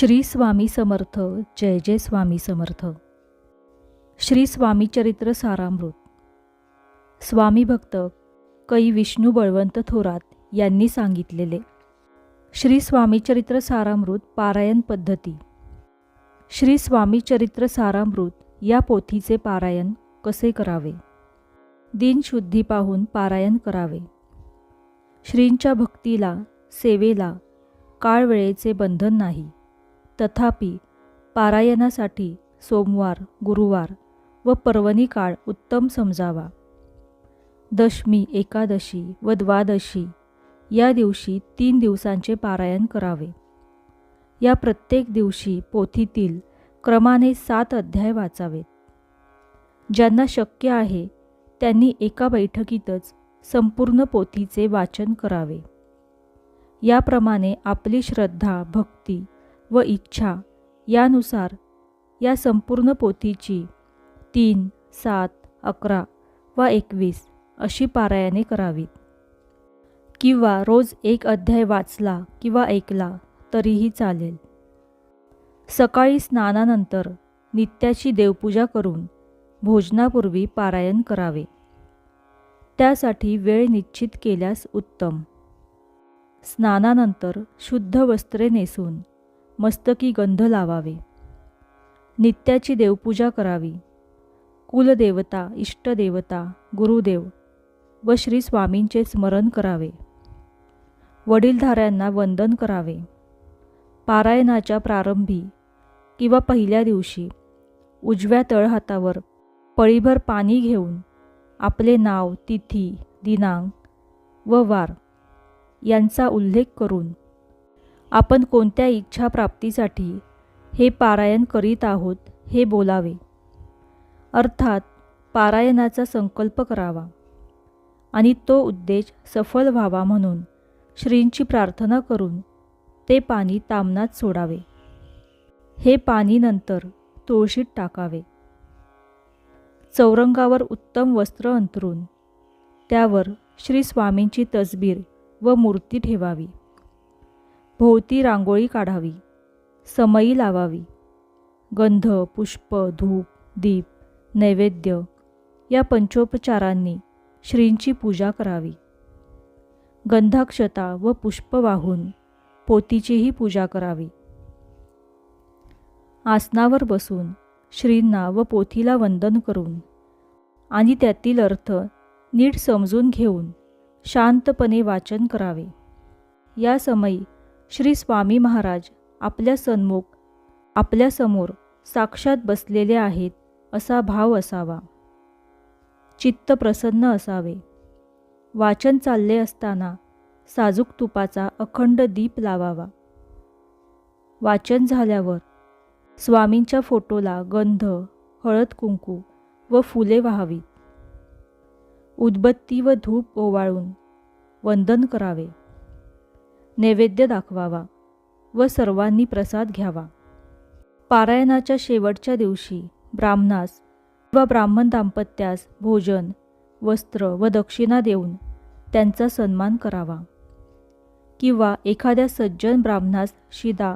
श्री स्वामी समर्थ. जय जय स्वामी समर्थ. श्री स्वामी चरित्र सारामृत. स्वामी भक्त कै विष्णू बळवंत थोरात यांनी सांगितलेले. श्री स्वामी चरित्र सारामृत पारायण पद्धती. श्री स्वामी चरित्र सारामृत या पोथीचे पारायण कसे करावे? दिनशुद्धी पाहून पारायण करावे. श्रींच्या भक्तीला, सेवेला काळ वेळेचे बंधन नाही. तथापि पारायणासाठी सोमवार, गुरुवार व पर्वणी काळ उत्तम समजावा. दशमी, एकादशी व द्वादशी या दिवशी 3 दिवसांचे पारायण करावे. या प्रत्येक दिवशी पोथीतील क्रमाने 7 अध्याय वाचावेत. ज्यांना शक्य आहे त्यांनी एका बैठकीतच संपूर्ण पोथीचे वाचन करावे. याप्रमाणे आपली श्रद्धा, भक्ती व इच्छा यानुसार या संपूर्ण पोथीची 3, 7, 11 व 21 अशी पारायणे करावीत. किंवा रोज एक अध्याय वाचला किंवा ऐकला तरीही चालेल. सकाळी स्नानानंतर नित्याची देवपूजा करून भोजनापूर्वी पारायण करावे. त्यासाठी वेळ निश्चित केल्यास उत्तम. स्नानानंतर शुद्ध वस्त्रे नेसून मस्तकी गंध लावावे. नित्याची देवपूजा करावी. कुलदेवता, इष्टदेवता, गुरुदेव व श्री स्वामींचे स्मरण करावे. वडीलधाऱ्यांना वंदन करावे. पारायणाच्या प्रारंभी किंवा पहिल्या दिवशी उजव्या तळहातावर पळीभर पाणी घेऊन आपले नाव, तिथी, दिनांक व वार यांचा उल्लेख करून आपण कोणत्या इच्छा प्राप्तीसाठी हे पारायण करीत आहोत हे बोलावे. अर्थात पारायणाचा संकल्प करावा आणि तो उद्देश सफल व्हावा म्हणून श्रींची प्रार्थना करून ते पाणी ताम्हनात सोडावे. हे पाणी नंतर तुळशीत टाकावे. चौरंगावर उत्तम वस्त्र अंथरून त्यावर श्री स्वामींची तसबीर व मूर्ती ठेवावी. भोवती रांगोळी काढावी. समई लावावी. गंध, पुष्प, धूप, दीप, नैवेद्य या पंचोपचारांनी श्रींची पूजा करावी. गंधाक्षता व पुष्प वाहून पोथीचीही पूजा करावी. आसनावर बसून श्रींना व पोथीला वंदन करून आणि त्यातील अर्थ नीट समजून घेऊन शांतपणे वाचन करावे. या समयी श्री स्वामी महाराज आपल्या सन्मुख, आपल्यासमोर साक्षात बसलेले आहेत असा भाव असावा. चित्त प्रसन्न असावे. वाचन चालले असताना साजूक तुपाचा अखंड दीप लावावा. वाचन झाल्यावर स्वामींच्या फोटोला गंध, हळद, कुंकू व फुले वाहावीत. उदबत्ती व धूप ओवाळून वंदन करावे. नैवेद्य दाखवावा व सर्वांनी प्रसाद घ्यावा. पारायणाच्या शेवटच्या दिवशी ब्राह्मणास व ब्राह्मण दाम्पत्यास भोजन, वस्त्र व दक्षिणा देऊन त्यांचा सन्मान करावा. किंवा एखाद्या सज्जन ब्राह्मणास शिदा,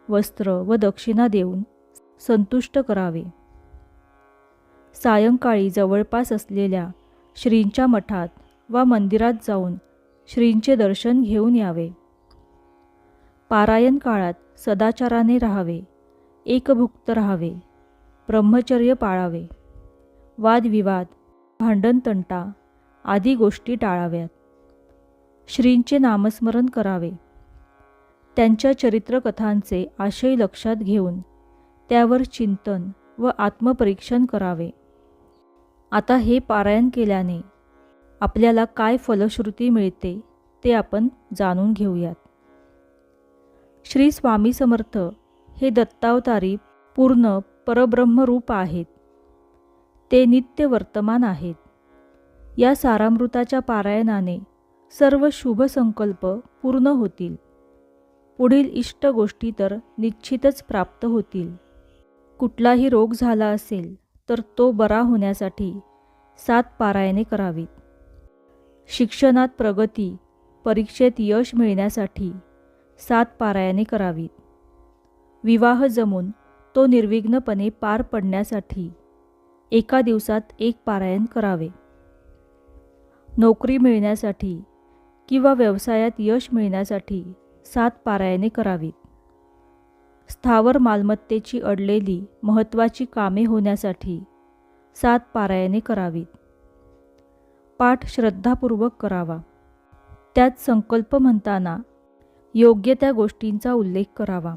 वस्त्र व दक्षिणा देऊन संतुष्ट करावे. सायंकाळी जवळपास असलेल्या श्रींच्या मठात वा मंदिरात जाऊन श्रींचे दर्शन घेऊन यावे. पारायण काळात सदाचाराने राहावे. एकभुक्त राहावे. ब्रह्मचर्य पाळावे. वादविवाद, भांडणतंटा आदी गोष्टी टाळाव्यात. श्रींचे नामस्मरण करावे. त्यांच्या चरित्रकथांचे आशय लक्षात घेऊन त्यावर चिंतन व आत्मपरीक्षण करावे. आता हे पारायण केल्याने आपल्याला काय फलश्रुती मिळते ते आपण जाणून घेऊयात. श्री स्वामी समर्थ हे दत्तावतारी पूर्ण परब्रह्मरूप आहेत. ते नित्य वर्तमान आहेत. या सारामृताच्या पारायणाने सर्व शुभ संकल्प पूर्ण होतील. पुढील इष्ट गोष्टी तर निश्चितच प्राप्त होतील. कुठलाही रोग झाला असेल तर तो बरा होण्यासाठी 7 पारायणे करावीत. शिक्षणात प्रगती, परीक्षेत यश मिळण्यासाठी 7 पारायणे करावीत. विवाह जमून तो निर्विघ्नपणे पार पडण्यासाठी एका दिवसात एक पारायण करावे. नोकरी मिळण्यासाठी किंवा व्यवसायात यश मिळण्यासाठी 7 पारायणे करावीत. स्थावर मालमत्तेची अडलेली महत्त्वाची कामे होण्यासाठी 7 पारायणे करावीत. पाठ श्रद्धापूर्वक करावा. त्यात संकल्प म्हणताना योग्य त्या गोष्टींचा उल्लेख करावा.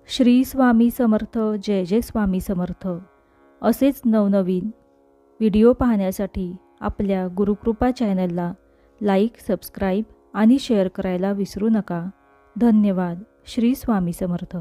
श्री स्वामी समर्थ. जय जय स्वामी समर्थ. असेच नवनवीन व्हिडिओ पाहण्यासाठी आपल्या गुरुकृपा चॅनलला लाईक, सबस्क्राईब आणि शेअर करायला विसरू नका. धन्यवाद. श्री स्वामी समर्थ.